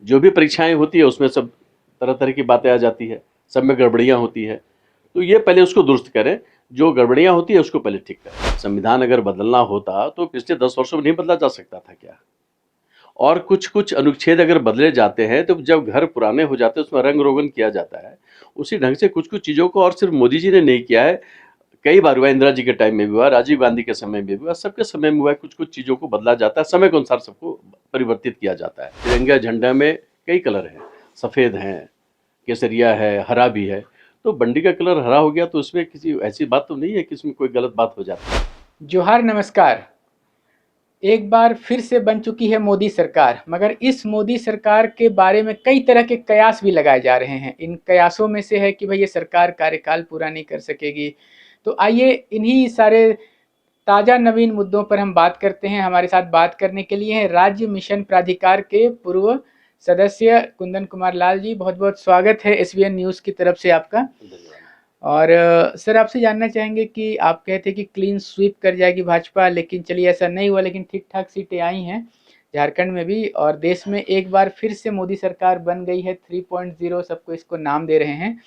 जो भी परीक्षाएं होती है उसमें सब तरह तरह की बातें आ जाती है, सब में गड़बड़ियाँ होती है। तो ये पहले उसको दुरुस्त करें, जो गड़बड़ियाँ होती है उसको पहले ठीक करें। संविधान अगर बदलना होता तो पिछले 10 वर्षों में नहीं बदला जा सकता था क्या? और कुछ-कुछ अनुच्छेद अगर बदले जाते हैं तो जब घर पुराने हो जाते हैं उसमें रंग-रोगन किया जाता है। उसी ढंग से कुछ-कुछ चीज़ों को और सिर्फ मोदी जी ने नहीं किया है, कई बार हुआ, इंदिरा जी के टाइम में भी हुआ, राजीव गांधी के समय में भी हुआ, सबके समय में हुआ है, कुछ-कुछ चीज़ों को बदला जाता है, समय के अनुसार सबको परिवर्तित किया जाता है। तिरंगा झंडा में कई कलर हैं, सफ़ेद हैं, केसरिया है, हरा भी है। तो बंडी का कलर हरा हो गया तो उसमें किसी ऐसी बात तो नहीं है कि इसमें कोई गलत बात हो जाती है। जोहार नमस्कार। एक बार फिर से बन चुकी है मोदी सरकार, मगर इस मोदी सरकार के बारे में कई तरह के कयास भी लगाए जा रहे हैं। इन कयासों में से है कि भाई ये सरकार कार्यकाल पूरा नहीं कर सकेगी। तो आइए इन्हीं सारे ताज़ा नवीन मुद्दों पर हम बात करते हैं। हमारे साथ बात करने के लिए हैं राज्य मिशन प्राधिकार के पूर्व सदस्य कुंदन कुमार लाल जी। बहुत बहुत स्वागत है एसबीएन न्यूज़ की तरफ से आपका। और सर, आपसे जानना चाहेंगे कि आप कहते कि क्लीन स्वीप कर जाएगी भाजपा, लेकिन चलिए ऐसा नहीं हुआ, लेकिन ठीक ठाक सीटें आई हैं झारखंड में भी, और देश में एक बार फिर से मोदी सरकार बन गई है। 3.0 सबको इसको नाम दे रहे हैं,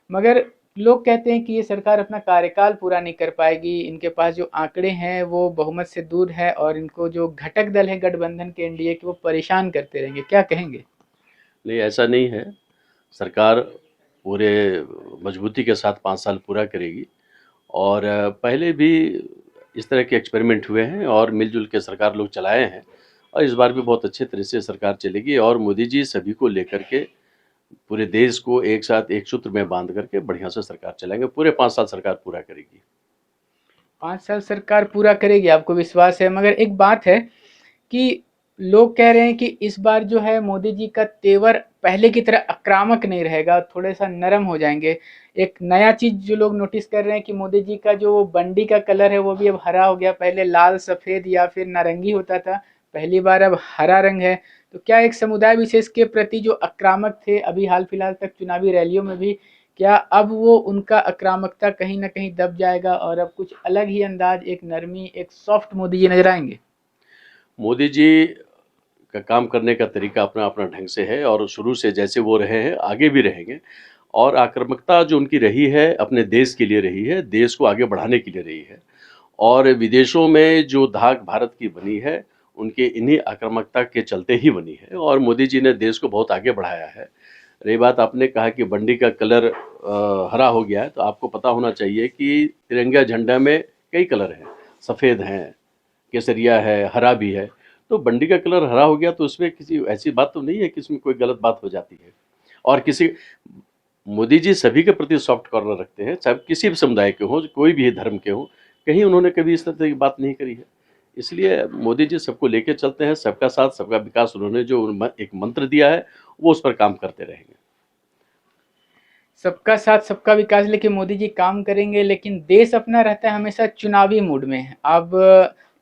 मगर लोग कहते हैं कि ये सरकार अपना कार्यकाल पूरा नहीं कर पाएगी। इनके पास जो आंकड़े हैं वो बहुमत से दूर है, और इनको जो घटक दल है गठबंधन के एनडीए के, वो परेशान करते रहेंगे। क्या कहेंगे? नहीं, ऐसा नहीं है। सरकार पूरे मजबूती के साथ 5 साल पूरा करेगी और पहले भी इस तरह के एक्सपेरिमेंट हुए हैं और मिलजुल के सरकार लोग चलाए हैं और इस बार भी बहुत अच्छे तरह से सरकार चलेगी और मोदी जी सभी को लेकर के पूरे देश को एक साथ एक सूत्र में बांध करके बढ़िया से सरकार चलाएंगे। पूरे 5 साल सरकार पूरा करेगी। 5 साल सरकार पूरा करेगी, आपको विश्वास है? मगर एक बात है कि लोग कह रहे हैं कि इस बार जो है मोदी जी का तेवर पहले की तरह आक्रामक नहीं रहेगा, थोड़े सा नरम हो जाएंगे। एक नया चीज जो लोग नोटिस कर रहे हैं कि मोदी जी का जो बंडी का कलर है वो भी अब हरा हो गया। पहले लाल सफेद या फिर नारंगी होता था, पहली बार अब हरा रंग है। तो क्या एक समुदाय विशेष के प्रति जो आक्रामक थे अभी हाल फिलहाल तक चुनावी रैलियों में भी, क्या अब वो उनका आक्रामकता कहीं ना कहीं दब जाएगा और अब कुछ अलग ही अंदाज, एक नरमी, एक सॉफ्ट मोदी जी नजर आएंगे? मोदी जी का काम करने का तरीका अपना अपना ढंग से है और शुरू से जैसे वो रहे हैं आगे भी रहेंगे और आक्रामकता जो उनकी रही है अपने देश के लिए रही है, देश को आगे बढ़ाने के लिए रही है और विदेशों में जो धाक भारत की बनी है उनके इन्हीं आक्रामकता के चलते ही बनी है और मोदी जी ने देश को बहुत आगे बढ़ाया है। रही बात, आपने कहा कि बंडी का कलर हरा हो गया है, तो आपको पता होना चाहिए कि तिरंगा झंडा में कई कलर हैं, सफ़ेद हैं, केसरिया है, हरा भी है। तो बंडी का कलर हरा हो गया तो उसमें किसी ऐसी बात तो नहीं है कि इसमें कोई गलत बात हो जाती है। और किसी मोदी जी सभी के प्रति सॉफ्ट कॉर्नर रखते हैं, चाहे किसी भी समुदाय के हों, कोई भी धर्म के हों, कहीं उन्होंने कभी इस तरह की बात नहीं करी है। इसलिए मोदी जी सबको लेके चलते हैं, सबका साथ सबका विकास, उन्होंने जो एक मंत्र दिया है वो उस पर काम करते रहेंगे। सबका साथ सबका विकास लेके मोदी जी काम करेंगे, लेकिन देश अपना रहता है हमेशा चुनावी मूड में। अब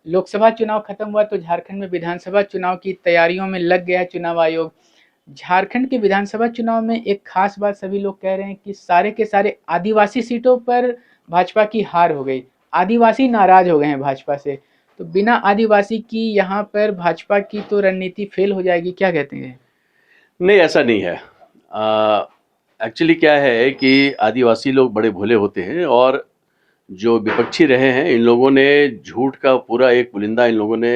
लोकसभा चुनाव खत्म हुआ तो झारखंड में विधानसभा चुनाव की तैयारियों में लग गया चुनाव आयोग। झारखंड के विधानसभा चुनाव में एक खास बात सभी लोग कह रहे हैं कि सारे के सारे आदिवासी सीटों पर भाजपा की हार हो गई। आदिवासी नाराज हो गए हैं भाजपा से। तो बिना आदिवासी की यहाँ पर भाजपा की तो रणनीति फेल हो जाएगी। क्या कहते हैं? नहीं, ऐसा नहीं है। एक्चुअली क्या है कि आदिवासी लोग बड़े भोले होते हैं और जो विपक्षी रहे हैं इन लोगों ने झूठ का पूरा एक पुलिंदा इन लोगों ने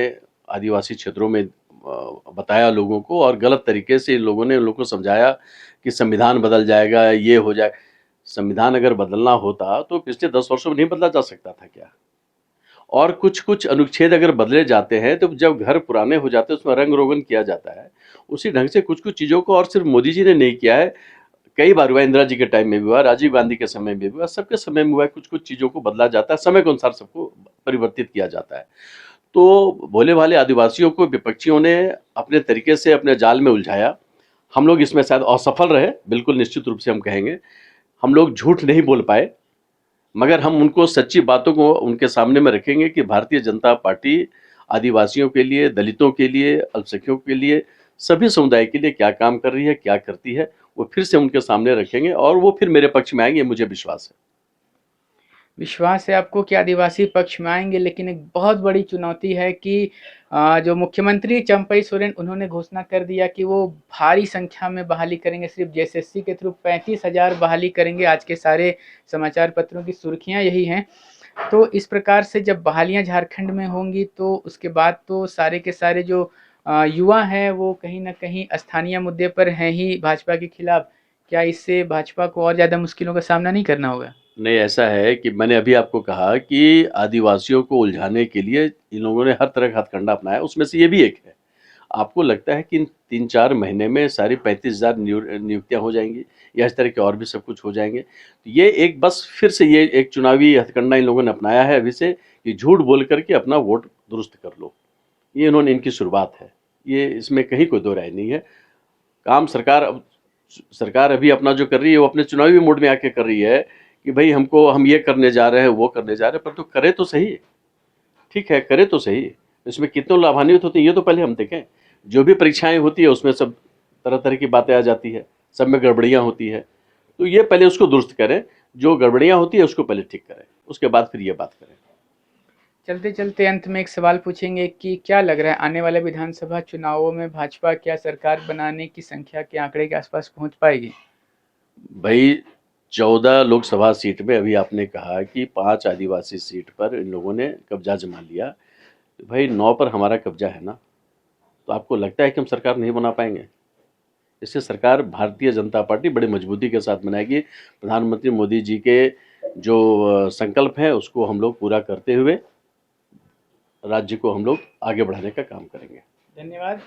आदिवासी क्षेत्रों में बताया लोगों को और गलत तरीके से इन लोगों ने उन लोगों को समझाया कि संविधान बदल जाएगा, ये हो जाए। संविधान अगर बदलना होता तो पिछले 10 वर्षों में नहीं बदला जा सकता था क्या? और कुछ-कुछ अनुच्छेद अगर बदले जाते हैं तो जब घर पुराने हो जाते हैं उसमें रंग-रोगन किया जाता है। उसी ढंग से कुछ-कुछ चीज़ों को और सिर्फ मोदी जी ने नहीं किया है, कई बार हुआ, इंदिरा जी के टाइम में भी हुआ, राजीव गांधी के समय में भी हुआ, सबके समय में हुआ है, कुछ-कुछ चीज़ों को बदला जाता है, समय के अनुसार सबको परिवर्तित किया जाता है। तो भोले-भाले आदिवासियों को विपक्षियों ने अपने तरीके से अपने जाल में उलझाया। हम लोग इसमें शायद असफल रहे, बिल्कुल निश्चित रूप से हम कहेंगे। हम लोग झूठ नहीं बोल पाए, मगर हम उनको सच्ची बातों को उनके सामने में रखेंगे कि भारतीय जनता पार्टी आदिवासियों के लिए, दलितों के लिए, अल्पसंख्यकों के लिए, सभी समुदाय के लिए क्या काम कर रही है, क्या करती है, वो फिर से उनके सामने रखेंगे और वो फिर मेरे पक्ष में आएंगे, मुझे विश्वास है। विश्वास है आपको कि आदिवासी पक्ष में आएंगे, लेकिन एक बहुत बड़ी चुनौती है कि जो मुख्यमंत्री चंपई सोरेन, उन्होंने घोषणा कर दिया कि वो भारी संख्या में बहाली करेंगे, सिर्फ जेएसएससी के थ्रू 35,000 बहाली करेंगे। आज के सारे समाचार पत्रों की सुर्खियां यही हैं। तो इस प्रकार से जब बहालियां झारखंड में होंगी तो उसके बाद तो सारे के सारे जो युवा हैं वो कहीं ना कहीं स्थानीय मुद्दे पर हैं ही भाजपा के खिलाफ। क्या इससे भाजपा को और ज़्यादा मुश्किलों का सामना नहीं करना होगा? नहीं, ऐसा है कि मैंने अभी आपको कहा कि आदिवासियों को उलझाने के लिए इन लोगों ने हर तरह का हथकंडा अपनाया, उसमें से ये भी एक है। आपको लगता है कि इन 3-4 महीने में सारी 35,000 नियुक्तियाँ हो जाएँगी या इस तरह के और भी सब कुछ हो जाएँगे? तो ये एक बस फिर से ये एक चुनावी हथकंडा इन लोगों ने अपनाया है अभी से कि झूठ बोल कर के अपना वोट दुरुस्त कर लो। ये इन्होंने इनकी शुरुआत है। ये इसमें कहीं कोई दो राय नहीं है। काम सरकार अभी अपना जो कर रही है वो अपने चुनावी मोड में आके कर रही है कि भाई हम ये करने जा रहे हैं, वो करने जा रहे हैं, पर तो करे तो सही। ठीक है, करे तो सही। इसमें कितने लाभान्वित होते हैं ये तो पहले हम देखें। जो भी परीक्षाएं होती है उसमें सब तरह तरह की बातें आ जाती है, सब में गड़बड़ियाँ होती है। तो ये पहले उसको दुरुस्त करें, जो गड़बड़ियाँ होती है उसको पहले ठीक करें, उसके बाद फिर ये बात करें। चलते चलते अंत में एक सवाल पूछेंगे कि क्या लग रहा है आने वाले विधानसभा चुनावों में भाजपा क्या सरकार बनाने की संख्या के आंकड़े के आसपास पहुंच पाएगी? भाई 14 लोकसभा सीट में अभी आपने कहा कि 5 आदिवासी सीट पर इन लोगों ने कब्जा जमा लिया। तो भाई 9 पर हमारा कब्जा है ना, तो आपको लगता है कि हम सरकार नहीं बना पाएंगे? इससे सरकार भारतीय जनता पार्टी बड़ी मजबूती के साथ बनाएगी। प्रधानमंत्री मोदी जी के जो संकल्प है उसको हम लोग पूरा करते हुए राज्य को हम लोग आगे बढ़ाने का काम करेंगे। धन्यवाद।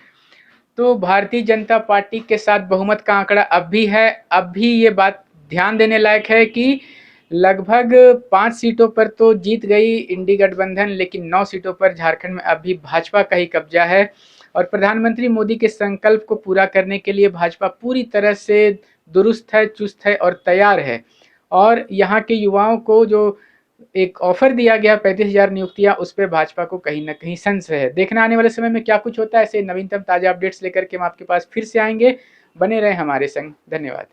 तो भारतीय जनता पार्टी के साथ बहुमत का आंकड़ा अब भी है। अब भी ये बात ध्यान देने लायक है कि लगभग 5 सीटों पर तो जीत गई इंडी गठबंधन, लेकिन 9 सीटों पर झारखंड में अभी भाजपा का ही कब्जा है। और प्रधानमंत्री मोदी के संकल्प को पूरा करने के लिए भाजपा पूरी तरह से दुरुस्त है, चुस्त है और तैयार है। और यहाँ के युवाओं को जो एक ऑफर दिया गया 35,000 नियुक्तियां, उस पर भाजपा को कहीं ना कहीं संशय है। देखना आने वाले समय में क्या कुछ होता है। ऐसे नवीनतम ताजा अपडेट्स लेकर के हम आपके पास फिर से आएंगे। बने रहे हमारे संग। धन्यवाद।